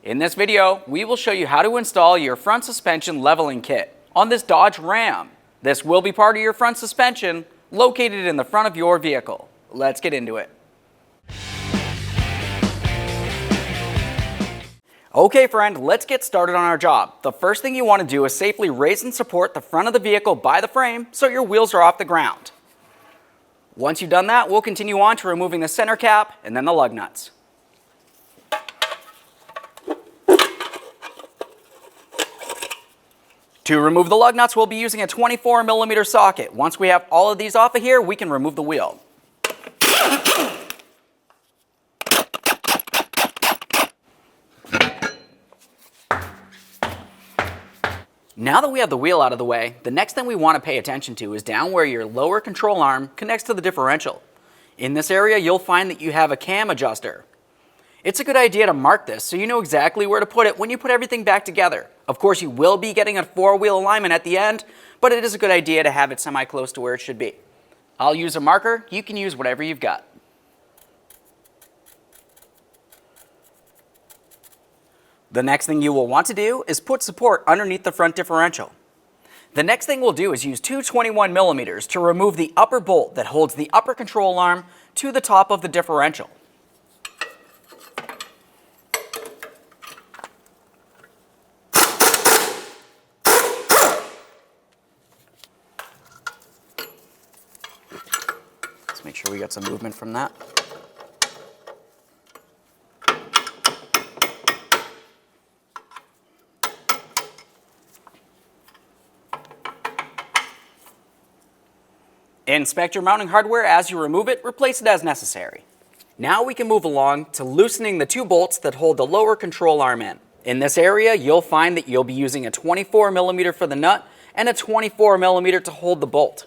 In this video, we will show you how to install your front suspension leveling kit on this Dodge Ram. This will be part of your front suspension located in the front of your vehicle. Let's get into it. Okay friend, let's get started on our job. The first thing you want to do is safely raise and support the front of the vehicle by the frame so your wheels are off the ground. Once you've done that, we'll continue on to removing the center cap and then the lug nuts. To remove the lug nuts, we'll be using a 24mm socket. Once we have all of these off of here, we can remove the wheel. Now that we have the wheel out of the way, the next thing we want to pay attention to is down where your lower control arm connects to the differential. In this area, you'll find that you have a cam adjuster. It's a good idea to mark this so you know exactly where to put it when you put everything back together. Of course, you will be getting a four-wheel alignment at the end, but it is a good idea to have it semi-close to where it should be. I'll use a marker. You can use whatever you've got. The next thing you will want to do is put support underneath the front differential. The next thing we'll do is use two 21mm to remove the upper bolt that holds the upper control arm to the top of the differential. Let's make sure we get some movement from that. Inspect your mounting hardware as you remove it, replace it as necessary. Now we can move along to loosening the two bolts that hold the lower control arm in. In this area, you'll find that you'll be using a 24mm for the nut and a 24mm to hold the bolt.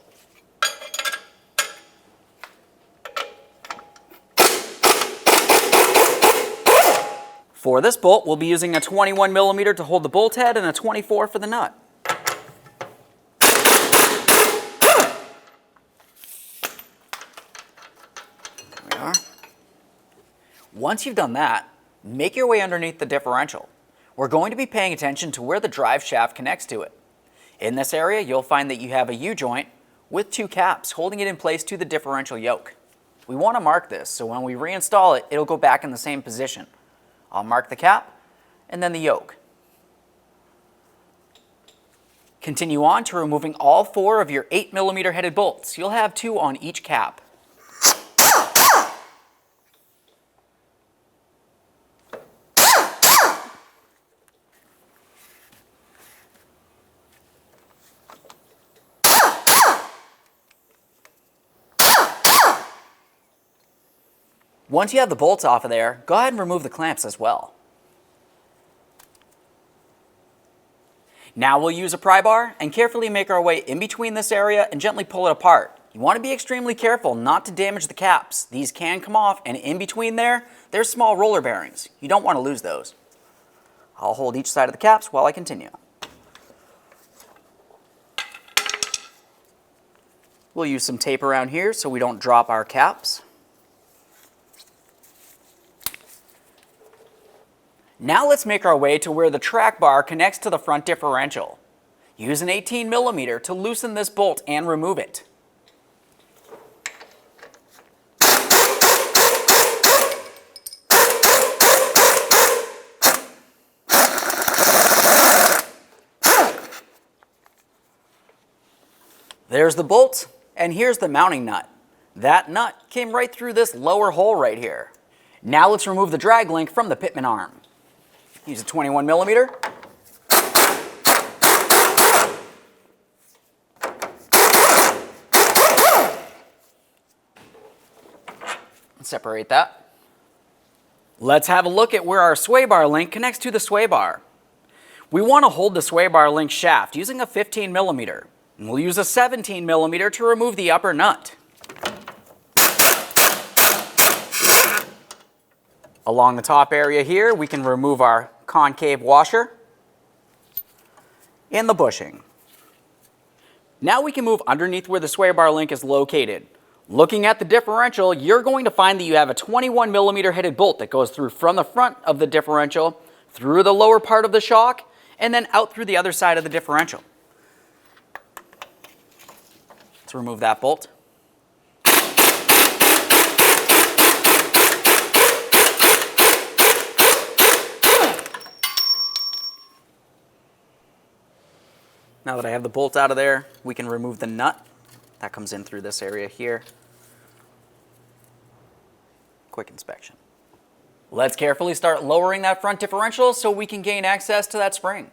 For this bolt, we'll be using a 21mm to hold the bolt head and a 24 for the nut. Once you've done that, make your way underneath the differential. We're going to be paying attention to where the drive shaft connects to it. In this area, you'll find that you have a U-joint with two caps holding it in place to the differential yoke. We want to mark this so when we reinstall it, it'll go back in the same position. I'll mark the cap and then the yoke. Continue on to removing all four of your 8mm headed bolts. You'll have two on each cap. Once you have the bolts off of there, go ahead and remove the clamps as well. Now we'll use a pry bar and carefully make our way in between this area and gently pull it apart. You want to be extremely careful not to damage the caps. These can come off, and in between there's small roller bearings. You don't want to lose those. I'll hold each side of the caps while I continue. We'll use some tape around here so we don't drop our caps. Now let's make our way to where the track bar connects to the front differential. Use an 18mm to loosen this bolt and remove it. There's the bolt, and here's the mounting nut. That nut came right through this lower hole right here. Now let's remove the drag link from the pitman arm. Use a 21mm. Separate that. Let's have a look at where our sway bar link connects to the sway bar. We want to hold the sway bar link shaft using a 15mm. And we'll use a 17mm to remove the upper nut. Along the top area here, we can remove our concave washer and the bushing. Now we can move underneath where the sway bar link is located. Looking at the differential, you're going to find that you have a 21mm headed bolt that goes through from the front of the differential through the lower part of the shock, and then out through the other side of the differential. Let's remove that bolt. Now that I have the bolt out of there, we can remove the nut. That comes in through this area here. Quick inspection. Let's carefully start lowering that front differential so we can gain access to that spring.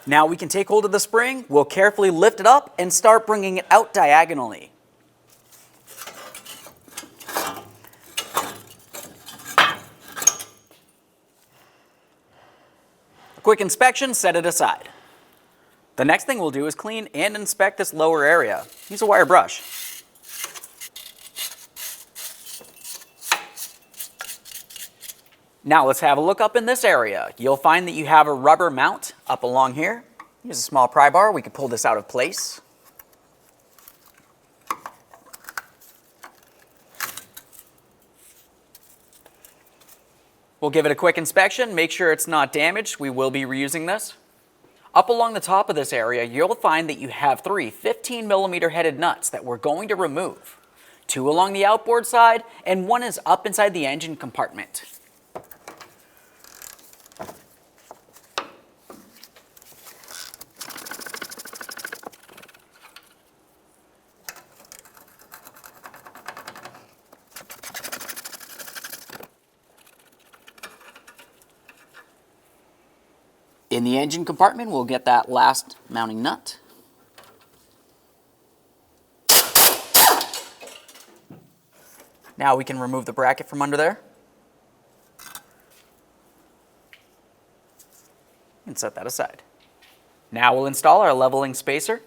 Now we can take hold of the spring, we'll carefully lift it up and start bringing it out diagonally. A quick inspection, set it aside. The next thing we'll do is clean and inspect this lower area. Use a wire brush. Now let's have a look up in this area. You'll find that you have a rubber mount up along here. Use a small pry bar, we can pull this out of place. We'll give it a quick inspection, make sure it's not damaged. We will be reusing this. Up along the top of this area, you'll find that you have 3 15mm headed nuts that we're going to remove. 2 along the outboard side, and 1 is up inside the engine compartment. In the engine compartment, we'll get that last mounting nut. Now we can remove the bracket from under there. And set that aside. Now we'll install our leveling spacer.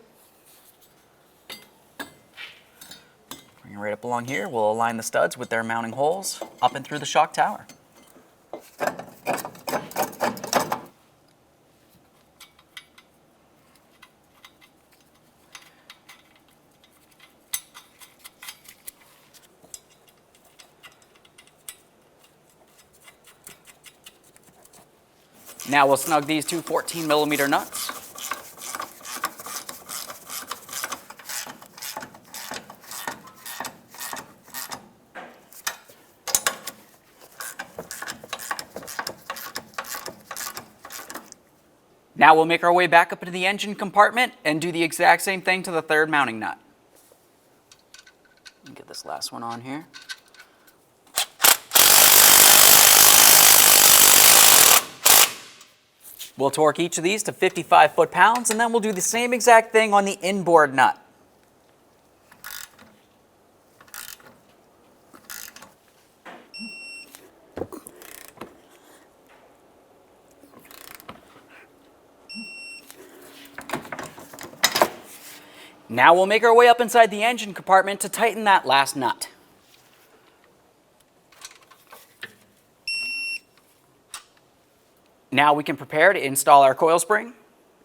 Bring it right up along here. We'll align the studs with their mounting holes up and through the shock tower. Now we'll snug these 2 14mm nuts. Now we'll make our way back up into the engine compartment and do the exact same thing to the 3rd mounting nut. Get this last one on here. We'll torque each of these to 55 foot-pounds, and then we'll do the same exact thing on the inboard nut. Now we'll make our way up inside the engine compartment to tighten that last nut. Now we can prepare to install our coil spring,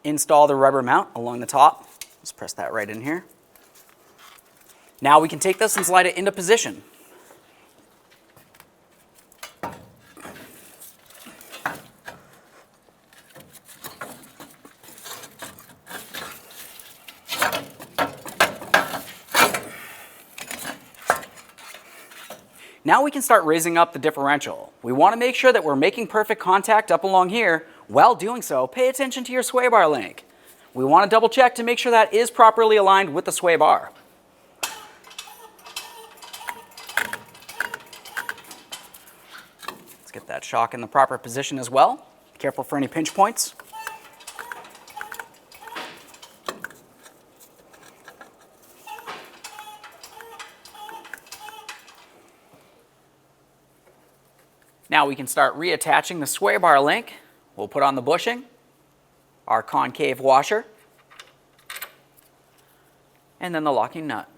install the rubber mount along the top. Let's press that right in here. Now we can take this and slide it into position. Now we can start raising up the differential. We want to make sure that we're making perfect contact up along here. While doing so, pay attention to your sway bar link. We want to double check to make sure that is properly aligned with the sway bar. Let's get that shock in the proper position as well. Be careful for any pinch points. Now we can start reattaching the sway bar link. We'll put on the bushing, our concave washer, and then the locking nut.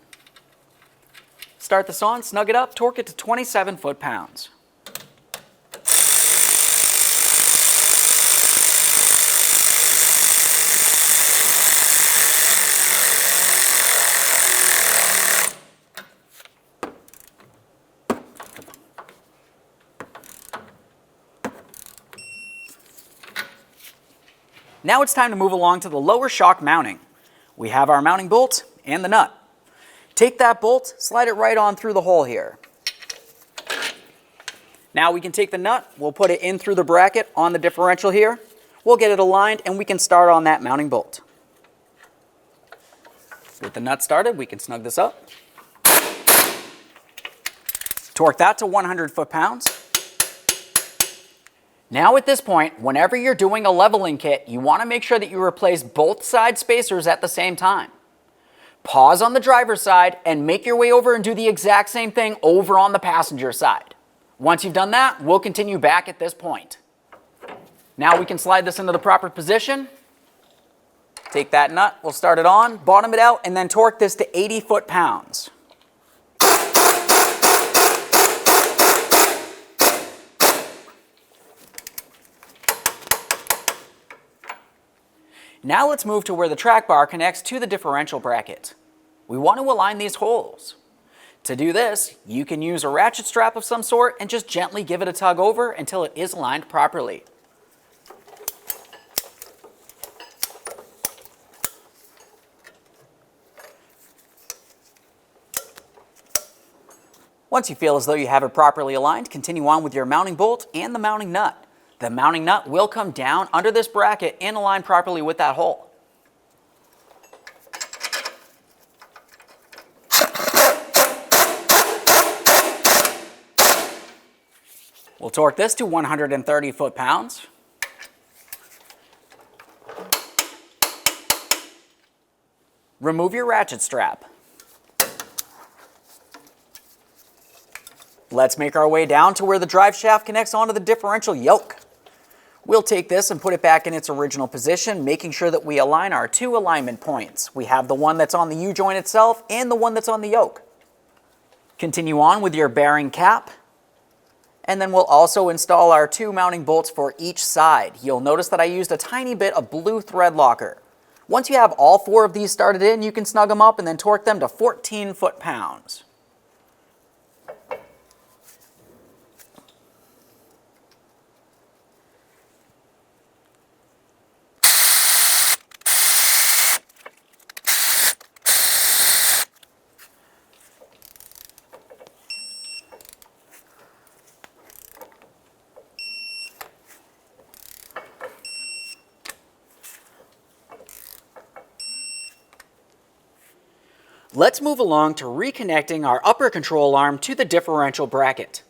Start this on, snug it up, torque it to 27 foot-pounds. Now it's time to move along to the lower shock mounting. We have our mounting bolt and the nut. Take that bolt, slide it right on through the hole here. Now we can take the nut, we'll put it in through the bracket on the differential here. We'll get it aligned and we can start on that mounting bolt. With the nut started, we can snug this up. Torque that to 100 foot-pounds. Now at this point, whenever you're doing a leveling kit, you want to make sure that you replace both side spacers at the same time. Pause on the driver's side and make your way over and do the exact same thing over on the passenger side. Once you've done that, we'll continue back at this point. Now we can slide this into the proper position. Take that nut, we'll start it on, bottom it out, and then torque this to 80 foot-pounds. Now let's move to where the track bar connects to the differential bracket. We want to align these holes. To do this, you can use a ratchet strap of some sort and just gently give it a tug over until it is aligned properly. Once you feel as though you have it properly aligned, continue on with your mounting bolt and the mounting nut. The mounting nut will come down under this bracket and align properly with that hole. We'll torque this to 130 foot-pounds. Remove your ratchet strap. Let's make our way down to where the drive shaft connects onto the differential yoke. We'll take this and put it back in its original position, making sure that we align our two alignment points. We have the one that's on the U-joint itself and the one that's on the yoke. Continue on with your bearing cap. And then we'll also install our two mounting bolts for each side. You'll notice that I used a tiny bit of blue thread locker. Once you have all four of these started in, you can snug them up and then torque them to 14 foot-pounds. Let's move along to reconnecting our upper control arm to the differential bracket.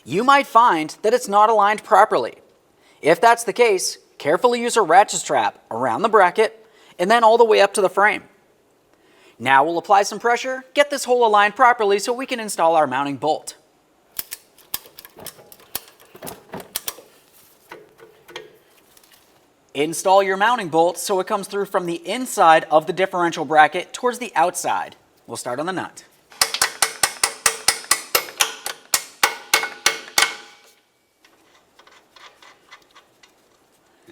You might find that it's not aligned properly. If that's the case, carefully use a ratchet strap around the bracket and then all the way up to the frame. Now we'll apply some pressure, get this hole aligned properly so we can install our mounting bolt. Install your mounting bolt so it comes through from the inside of the differential bracket towards the outside. We'll start on the nut.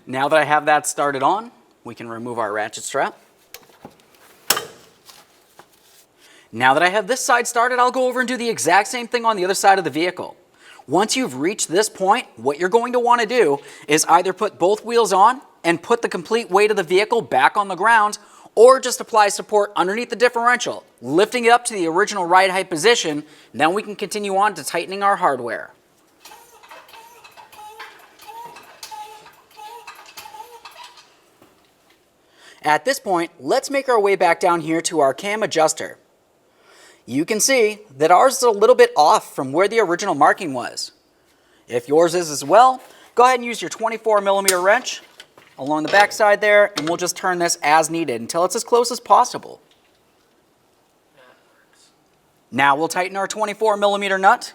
Now that I have that started on, we can remove our ratchet strap. Now that I have this side started, I'll go over and do the exact same thing on the other side of the vehicle. Once you've reached this point, what you're going to want to do is either put both wheels on and put the complete weight of the vehicle back on the ground, or just apply support underneath the differential, lifting it up to the original ride height position. Then we can continue on to tightening our hardware. At this point, let's make our way back down here to our cam adjuster. You can see that ours is a little bit off from where the original marking was. If yours is as well, go ahead and use your 24mm wrench along the back side there, and we'll just turn this as needed until it's as close as possible. Now we'll tighten our 24mm nut.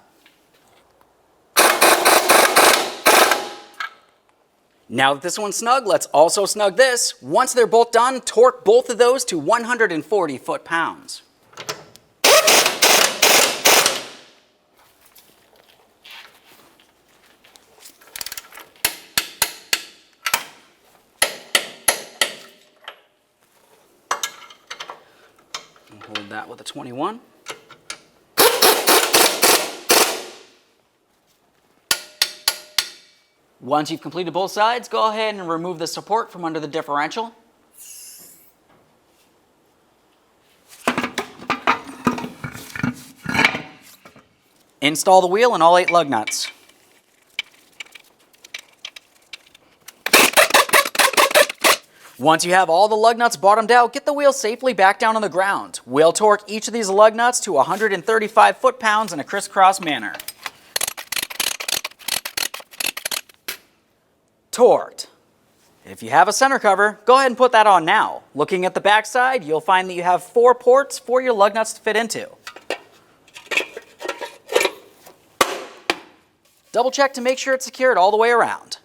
Now that this one's snug, let's also snug this. Once they're both done, torque both of those to 140 foot-pounds. Hold that with a 21. Once you've completed both sides, go ahead and remove the support from under the differential. Install the wheel and all 8 lug nuts. Once you have all the lug nuts bottomed out, get the wheel safely back down on the ground. We'll torque each of these lug nuts to 135 foot-pounds in a crisscross manner. Torqued. If you have a center cover, go ahead and put that on now. Looking at the back side, you'll find that you have 4 ports for your lug nuts to fit into. Double check to make sure it's secured all the way around.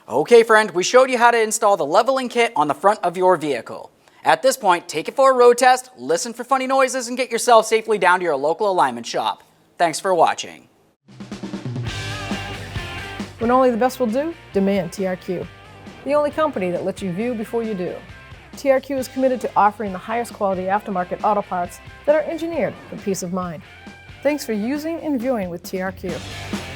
Okay friend, we showed you how to install the leveling kit on the front of your vehicle. At this point, take it for a road test, listen for funny noises, and get yourself safely down to your local alignment shop. Thanks for watching. When only the best will do, demand TRQ. The only company that lets you view before you do. TRQ is committed to offering the highest quality aftermarket auto parts that are engineered for peace of mind. Thanks for using and viewing with TRQ.